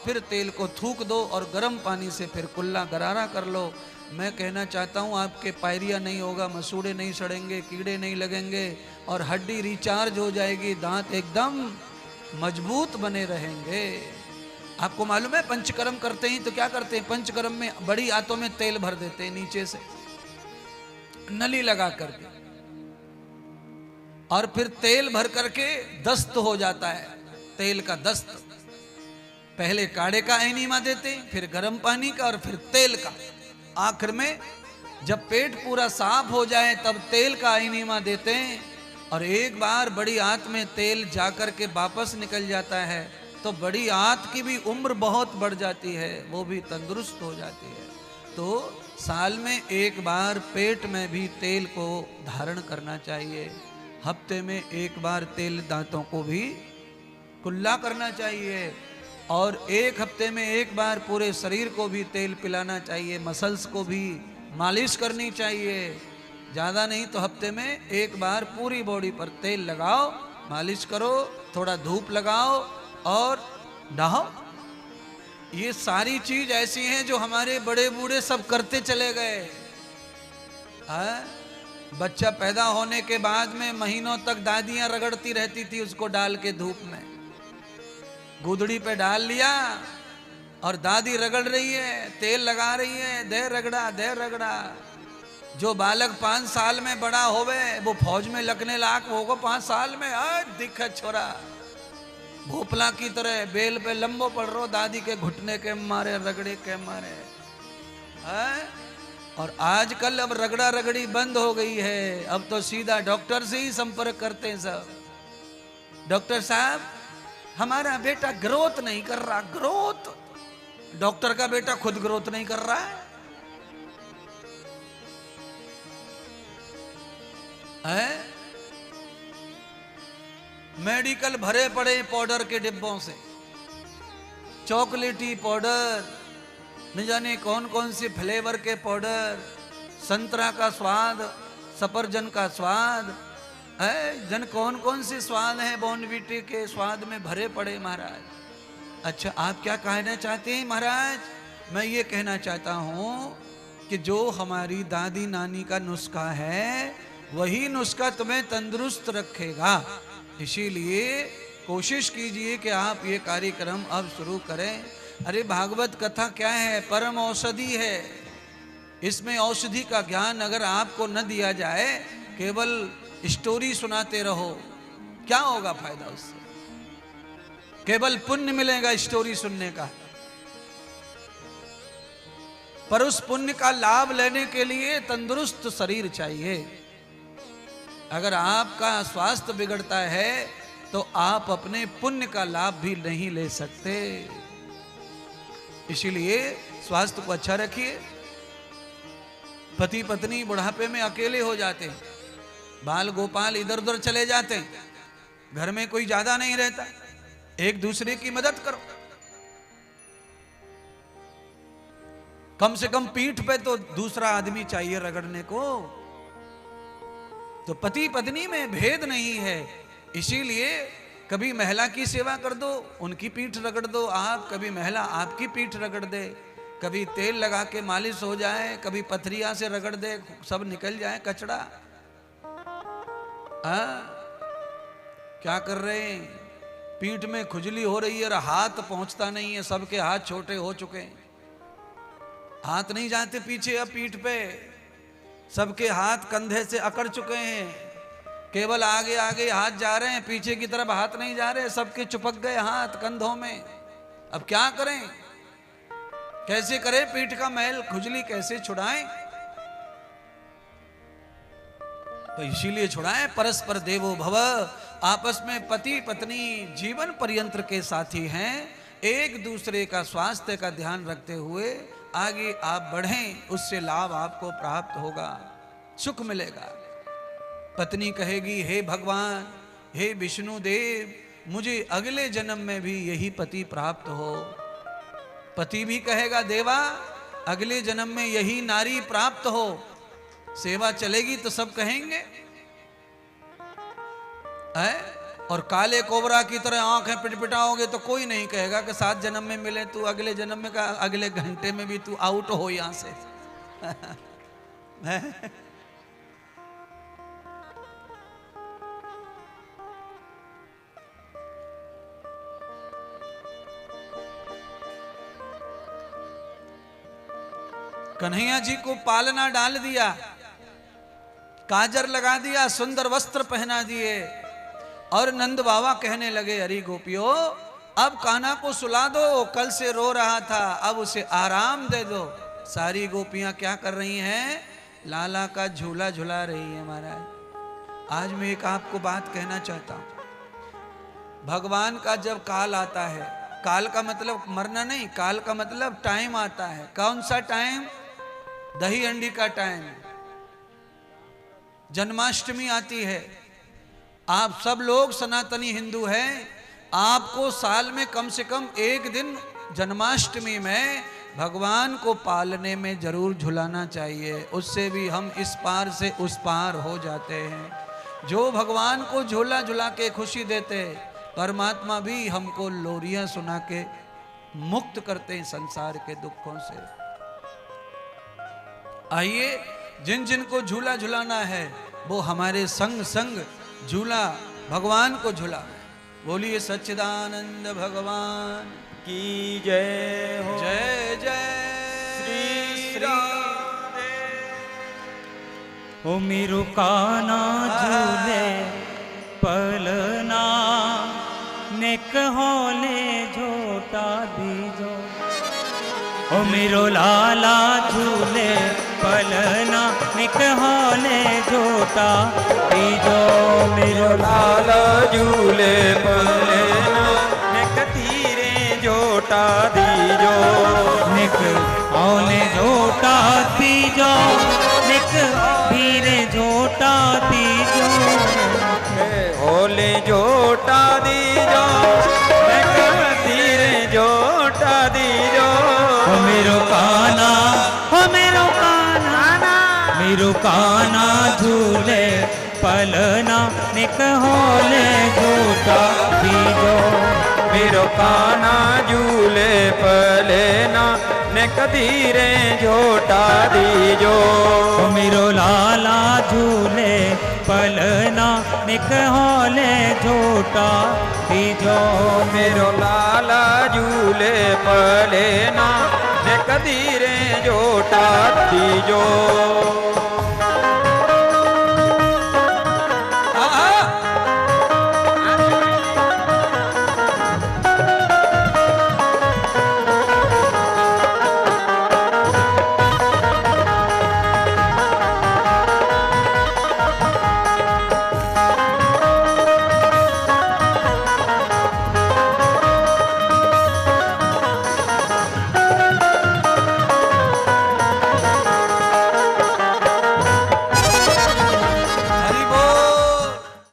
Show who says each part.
Speaker 1: फिर तेल को थूक दो और गर्म पानी से फिर कुल्ला गरारा कर लो। मैं कहना चाहता हूँ आपके पायरिया नहीं होगा, मसूड़े नहीं सड़ेंगे, कीड़े नहीं लगेंगे और हड्डी रिचार्ज हो जाएगी, दांत एकदम मजबूत बने रहेंगे। आपको मालूम है पंचकर्म करते ही तो क्या करते हैं, पंचकर्म में बड़ी आंतों में तेल भर देते हैं नीचे से नली लगा करके, और फिर तेल भर करके दस्त हो जाता है, तेल का दस्त। पहले काढ़े का एनीमा देते, फिर गर्म पानी का और फिर तेल का। आखिर में जब पेट पूरा साफ हो जाए तब तेल का एनीमा देते हैं। और एक बार बड़ी आंत में तेल जाकर के वापस निकल जाता है तो बड़ी आंत की भी उम्र बहुत बढ़ जाती है, वो भी तंदुरुस्त हो जाती है। तो साल में एक बार पेट में भी तेल को धारण करना चाहिए। हफ्ते में एक बार तेल दांतों को भी कुल्ला करना चाहिए, और एक हफ्ते में एक बार पूरे शरीर को भी तेल पिलाना चाहिए, मसल्स को भी मालिश करनी चाहिए। ज़्यादा नहीं तो हफ्ते में एक बार पूरी बॉडी पर तेल लगाओ, मालिश करो, थोड़ा धूप लगाओ और नहाओ। ये सारी चीज ऐसी हैं जो हमारे बड़े बूढ़े सब करते चले गए। बच्चा पैदा होने के बाद में महीनों तक दादियां रगड़ती रहती थी उसको डाल के धूप में, गुदड़ी पे डाल लिया और दादी रगड़ रही है, तेल लगा रही है, दे रगड़ा दे रगड़ा। जो बालक 5 साल में बड़ा होवे वो फौज में लगने लायक होगा 5 साल में। दिख छोरा भोपला की तरह बेल पे लंबो पड़ रो, दादी के घुटने के मारे, रगड़े के मारे। और आजकल अब रगड़ा रगड़ी बंद हो गई है, अब तो सीधा डॉक्टर से ही संपर्क करते हैं सब। डॉक्टर साहब हमारा बेटा ग्रोथ नहीं कर रहा। ग्रोथ? डॉक्टर का बेटा खुद ग्रोथ नहीं कर रहा है? मेडिकल भरे पड़े पाउडर के डिब्बों से, चॉकलेटी पाउडर, न जाने कौन कौन से फ्लेवर के पाउडर, संतरा का स्वाद, सफरजन का स्वाद है, जन कौन कौन से स्वाद हैं बॉर्नवीटे के स्वाद में भरे पड़े महाराज। अच्छा आप क्या कहना चाहते हैं महाराज? मैं ये कहना चाहता हूँ कि जो हमारी दादी नानी का नुस्खा है वही नुस्खा तुम्हें तंदुरुस्त रखेगा। इसीलिए कोशिश कीजिए कि आप ये कार्यक्रम अब शुरू करें। अरे भागवत कथा क्या है? परम औषधि है। इसमें औषधि का ज्ञान अगर आपको न दिया जाए, केवल स्टोरी सुनाते रहो, क्या होगा फायदा उससे? केवल पुण्य मिलेगा स्टोरी सुनने का, पर उस पुण्य का लाभ लेने के लिए तंदुरुस्त शरीर चाहिए। अगर आपका स्वास्थ्य बिगड़ता है तो आप अपने पुण्य का लाभ भी नहीं ले सकते। इसीलिए स्वास्थ्य को अच्छा रखिए। पति पत्नी बुढ़ापे में अकेले हो जाते हैं, बाल गोपाल इधर उधर चले जाते हैं, घर में कोई ज्यादा नहीं रहता, एक दूसरे की मदद करो। कम से कम पीठ पे तो दूसरा आदमी चाहिए रगड़ने को। तो पति पत्नी में भेद नहीं है, इसीलिए कभी महिला की सेवा कर दो, उनकी पीठ रगड़ दो आप, कभी महिला आपकी पीठ रगड़ दे, कभी तेल लगा के मालिश हो जाए, कभी पथरिया से रगड़ दे, सब निकल जाए कचड़ा। क्या कर रहे हैं? पीठ में खुजली हो रही है और हाथ पहुंचता नहीं है, सबके हाथ छोटे हो चुके हैं, हाथ नहीं जाते पीछे अब पीठ पे, सबके हाथ कंधे से अकड़ चुके हैं, केवल आगे आगे हाथ जा रहे हैं, पीछे की तरफ हाथ नहीं जा रहे, सबके चिपक गए हाथ कंधों में। अब क्या करें? कैसे करें? पीठ का मैल खुजली कैसे छुड़ाएं? तो इसीलिए छुड़ाएं। परस्पर देवो भव, आपस में पति पत्नी जीवन पर्यंत के साथी हैं। एक दूसरे का स्वास्थ्य का ध्यान रखते हुए आगे आप बढ़ें, उससे लाभ आपको प्राप्त होगा, सुख मिलेगा। पत्नी कहेगी हे भगवान, हे विष्णु देव, मुझे अगले जन्म में भी यही पति प्राप्त हो। पति भी कहेगा देवा, अगले जन्म में यही नारी प्राप्त हो। सेवा चलेगी तो सब कहेंगे है? और काले कोबरा की तरह आंखें पिटपिटाओगे तो कोई नहीं कहेगा कि 7 जन्म में मिले, तू अगले जन्म में का अगले घंटे में भी तू आउट हो यहां से। कन्हैया जी को पालना डाल दिया, काजर लगा दिया, सुंदर वस्त्र पहना दिए और नंद बाबा कहने लगे, अरे गोपियों अब कान्हा को सुला दो, कल से रो रहा था, अब उसे आराम दे दो। सारी गोपियां क्या कर रही हैं? लाला का झूला झुला रही है। महाराज आज मैं एक आपको बात कहना चाहता हूं, भगवान का जब काल आता है, काल का मतलब मरना नहीं, काल का मतलब टाइम आता है। कौन सा टाइम? दही अंडी का टाइम। जन्माष्टमी आती है। आप सब लोग सनातनी हिंदू हैं, आपको साल में कम से कम एक दिन जन्माष्टमी में भगवान को पालने में जरूर झुलाना चाहिए। उससे भी हम इस पार से उस पार हो जाते हैं। जो भगवान को झूला झुला के खुशी देते, परमात्मा भी हमको लोरियां सुना के मुक्त करते हैं संसार के दुखों से। आइए, जिन जिन को झूला झुलाना है वो हमारे संग संग झूला भगवान को झूला। बोलिए सच्चिदानंद भगवान
Speaker 2: की जय हो।
Speaker 1: जय जय श्री राधे।
Speaker 2: ओ मेरो काना झूले पलना, नेक होले झोटा दीजो। ओ मेरो लाला झूले पलना, निक होले झोटा दीजो। मेरो लाला झूले पलना, निक धीरे झोटा दीजो। निक होले झोटा दीजो, निक धीरे झोटा दीजो। होले झोटा दीजो, निक धीरे झोटा दीजो। ओ मेरो काना, ओ मेरो काना, मेरो काना झूले पलना, निक होले झोटा दीजो। मेरो काना झूले पलना, निक धीरे झोटा दीजो। ओ मेरो लाला झूले पलना, निक होले झोटा दीजो। मेरो लाला झूले पलना, निक धीरे झोटा दीजो।